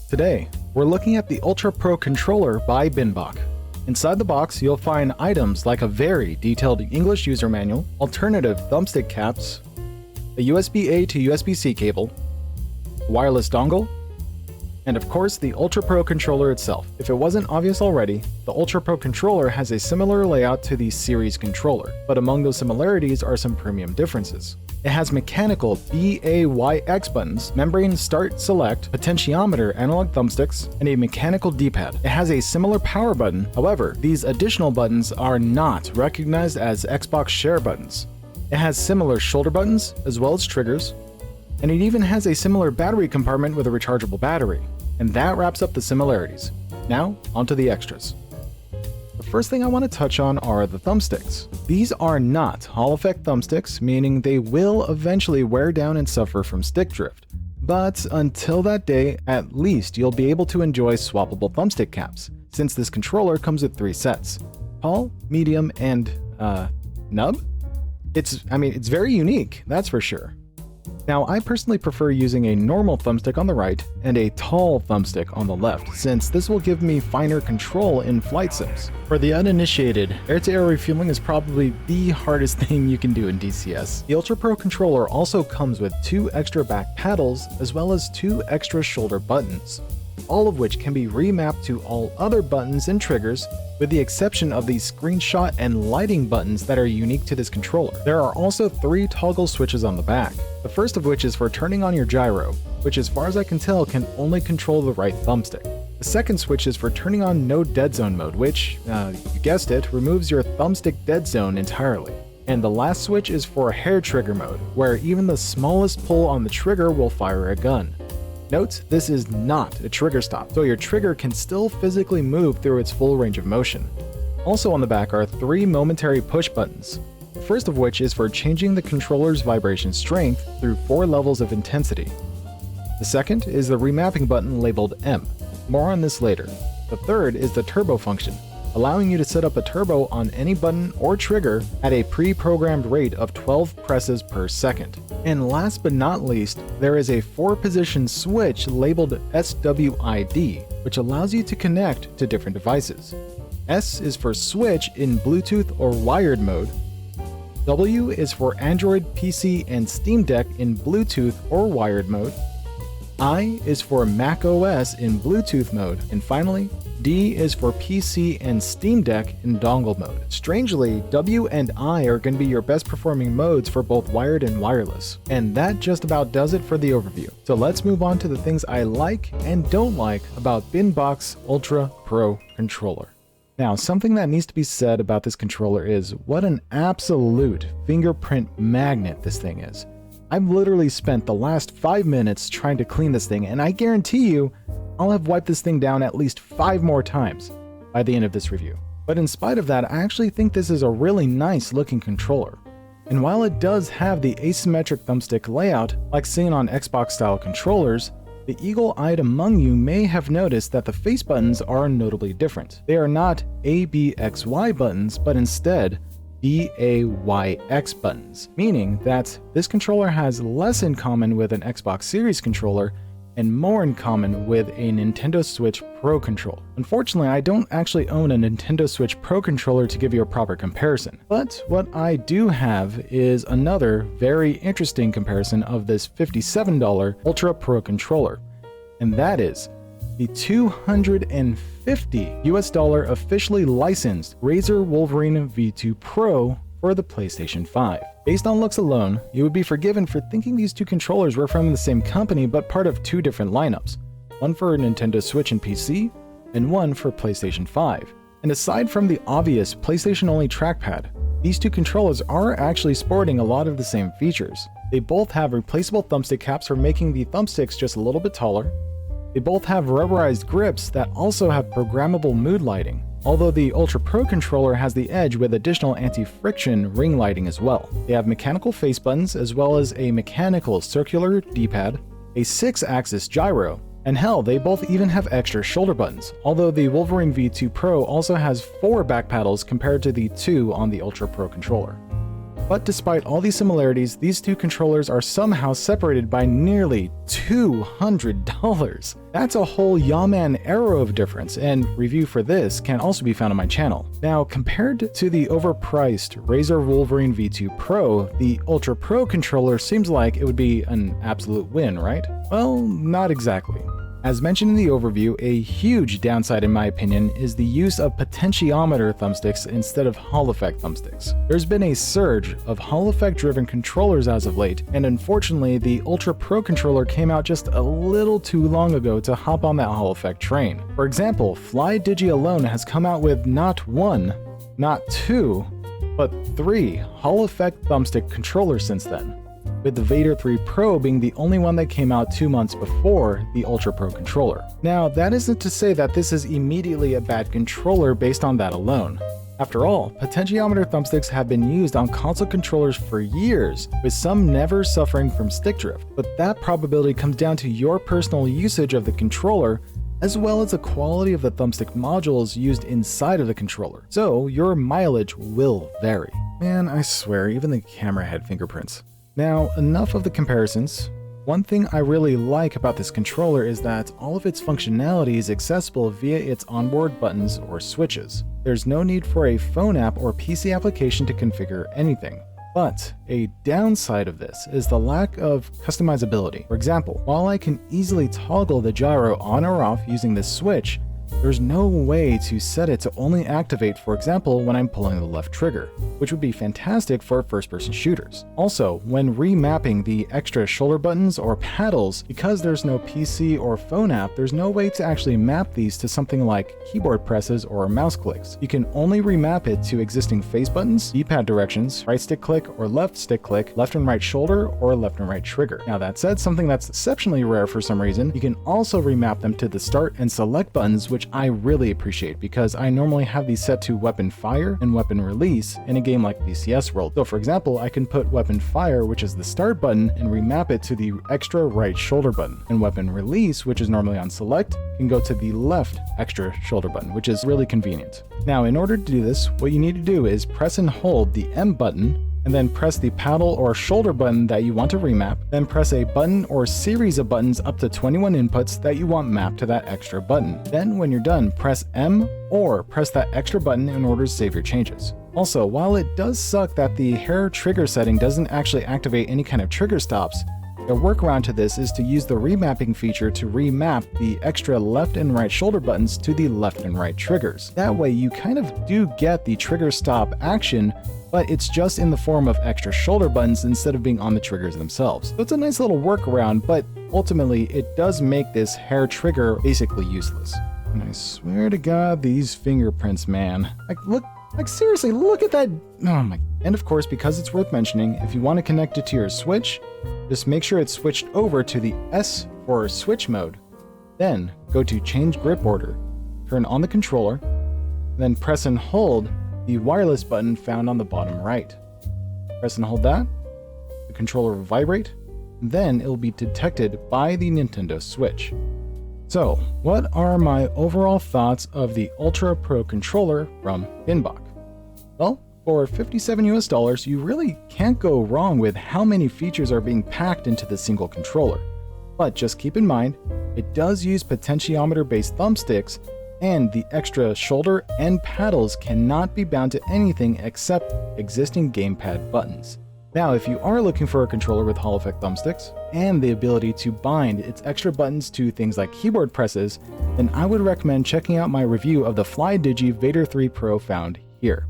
Today, we're looking at the Ultra Pro Controller by BINBOK. Inside the box, you'll find items like a very detailed English user manual, alternative thumbstick caps, a USB-A to USB-C cable, a wireless dongle, and of course the Ultra Pro Controller itself. If it wasn't obvious already, the Ultra Pro Controller has a similar layout to the Series controller, but among those similarities are some premium differences. It has mechanical BAYX buttons, membrane start select, potentiometer analog thumbsticks, and a mechanical D-pad. It has a similar power button, however, these additional buttons are not recognized as Xbox share buttons. It has similar shoulder buttons, as well as triggers, and it even has a similar battery compartment with a rechargeable battery. And that wraps up the similarities. Now, onto the extras. The first thing I want to touch on are the thumbsticks. These are not Hall effect thumbsticks, meaning they will eventually wear down and suffer from stick drift. But until that day, at least you'll be able to enjoy swappable thumbstick caps, since this controller comes with 3 sets. Tall, medium, and, nub? It's very unique, that's for sure. Now, I personally prefer using a normal thumbstick on the right and a tall thumbstick on the left, since this will give me finer control in flight sims. For the uninitiated, air-to-air refueling is probably the hardest thing you can do in DCS. The Ultra Pro Controller also comes with 2 extra back paddles, as well as 2 extra shoulder buttons, all of which can be remapped to all other buttons and triggers, with the exception of the screenshot and lighting buttons that are unique to this controller. There are also 3 toggle switches on the back, the first of which is for turning on your gyro, which as far as I can tell can only control the right thumbstick. The second switch is for turning on no dead zone mode, which, you guessed it, removes your thumbstick dead zone entirely. And the last switch is for hair trigger mode, where even the smallest pull on the trigger will fire a gun. Note, this is not a trigger stop, so your trigger can still physically move through its full range of motion. Also on the back are 3 momentary push buttons, the first of which is for changing the controller's vibration strength through 4 levels of intensity. The second is the remapping button labeled M. More on this later. The third is the turbo function, allowing you to set up a turbo on any button or trigger at a pre-programmed rate of 12 presses per second. And last but not least, there is a 4-position switch labeled SWID, which allows you to connect to different devices. S is for switch in Bluetooth or wired mode. W is for Android, PC, and Steam Deck in Bluetooth or wired mode. I is for Mac OS in Bluetooth mode. And finally, D is for PC and Steam Deck in dongle mode. Strangely, W and I are going to be your best performing modes for both wired and wireless. And that just about does it for the overview. So let's move on to the things I like and don't like about BINBOK's Ultra Pro Controller. Now, something that needs to be said about this controller is what an absolute fingerprint magnet this thing is. I've literally spent the last 5 minutes trying to clean this thing, and I guarantee you, I'll have wiped this thing down at least 5 more times by the end of this review. But in spite of that, I actually think this is a really nice looking controller. And while it does have the asymmetric thumbstick layout like seen on Xbox style controllers, the eagle-eyed among you may have noticed that the face buttons are notably different. They are not ABXY buttons, but instead BAYX buttons, meaning that this controller has less in common with an Xbox Series controller and more in common with a Nintendo Switch Pro controller. Unfortunately, I don't actually own a Nintendo Switch Pro controller to give you a proper comparison, but what I do have is another very interesting comparison of this $57 Ultra Pro controller, and that is the $250 officially licensed Razer Wolverine V2 Pro for the PlayStation 5. Based on looks alone, you would be forgiven for thinking these 2 controllers were from the same company but part of 2 different lineups, one for Nintendo Switch and PC, and one for PlayStation 5. And aside from the obvious PlayStation-only trackpad, these 2 controllers are actually sporting a lot of the same features. They both have replaceable thumbstick caps for making the thumbsticks just a little bit taller. They both have rubberized grips that also have programmable mood lighting, although the Ultra Pro controller has the edge with additional anti-friction ring lighting as well. They have mechanical face buttons as well as a mechanical circular D-pad, a 6-axis gyro, and hell, they both even have extra shoulder buttons, although the Wolverine V2 Pro also has 4 back paddles compared to the 2 on the Ultra Pro controller. But despite all these similarities, these two controllers are somehow separated by nearly $200. That's a whole Yaman arrow of difference, and review for this can also be found on my channel. Now, compared to the overpriced Razer Wolverine V2 Pro, the Ultra Pro controller seems like it would be an absolute win, right? Well, not exactly. As mentioned in the overview, a huge downside in my opinion is the use of potentiometer thumbsticks instead of Hall effect thumbsticks. There's been a surge of Hall effect driven controllers as of late, and unfortunately the Ultra Pro controller came out just a little too long ago to hop on that Hall effect train. For example, FlyDigi alone has come out with not one, not two, but 3 Hall effect thumbstick controllers since then, with the Vader 3 Pro being the only one that came out 2 months before the Ultra Pro controller. Now, that isn't to say that this is immediately a bad controller based on that alone. After all, potentiometer thumbsticks have been used on console controllers for years, with some never suffering from stick drift, but that probability comes down to your personal usage of the controller, as well as the quality of the thumbstick modules used inside of the controller, so your mileage will vary. Man, I swear, even the camera had fingerprints. Now, enough of the comparisons. One thing I really like about this controller is that all of its functionality is accessible via its onboard buttons or switches. There's no need for a phone app or PC application to configure anything. But a downside of this is the lack of customizability. For example, while I can easily toggle the gyro on or off using this switch, there's no way to set it to only activate, for example, when I'm pulling the left trigger, which would be fantastic for first-person shooters. Also, when remapping the extra shoulder buttons or paddles, because there's no PC or phone app, there's no way to actually map these to something like keyboard presses or mouse clicks. You can only remap it to existing face buttons, D-pad directions, right stick click or left stick click, left and right shoulder, or left and right trigger. Now that said, something that's exceptionally rare for some reason, you can also remap them to the start and select buttons, which I really appreciate because I normally have these set to weapon fire and weapon release in a game like BCS World. So for example, I can put weapon fire, which is the start button, and remap it to the extra right shoulder button, and weapon release, which is normally on select, can go to the left extra shoulder button, which is really convenient. Now, in order to do this, what you need to do is press and hold the M button, and then press the paddle or shoulder button that you want to remap, then press a button or series of buttons up to 21 inputs that you want mapped to that extra button. Then when you're done, press M or press that extra button in order to save your changes. Also, while it does suck that the hair trigger setting doesn't actually activate any kind of trigger stops, the workaround to this is to use the remapping feature to remap the extra left and right shoulder buttons to the left and right triggers. That way you kind of do get the trigger stop action, but it's just in the form of extra shoulder buttons instead of being on the triggers themselves. So it's a nice little workaround, but ultimately it does make this hair trigger basically useless. And I swear to God, these fingerprints, man. Seriously, look at that. Oh my. And of course, because it's worth mentioning, if you want to connect it to your Switch, just make sure it's switched over to the S or switch mode. Then go to change grip order, turn on the controller, then press and hold the wireless button found on the bottom right. Press and hold that, the controller will vibrate, then it will be detected by the Nintendo Switch. So, what are my overall thoughts of the Ultra Pro controller from BINBOK? Well, for $57 US, you really can't go wrong with how many features are being packed into the single controller. But just keep in mind, it does use potentiometer-based thumbsticks, and the extra shoulder and paddles cannot be bound to anything except existing gamepad buttons. Now, if you are looking for a controller with Hall effect thumbsticks and the ability to bind its extra buttons to things like keyboard presses, then I would recommend checking out my review of the FlyDigi Vader 3 Pro found here.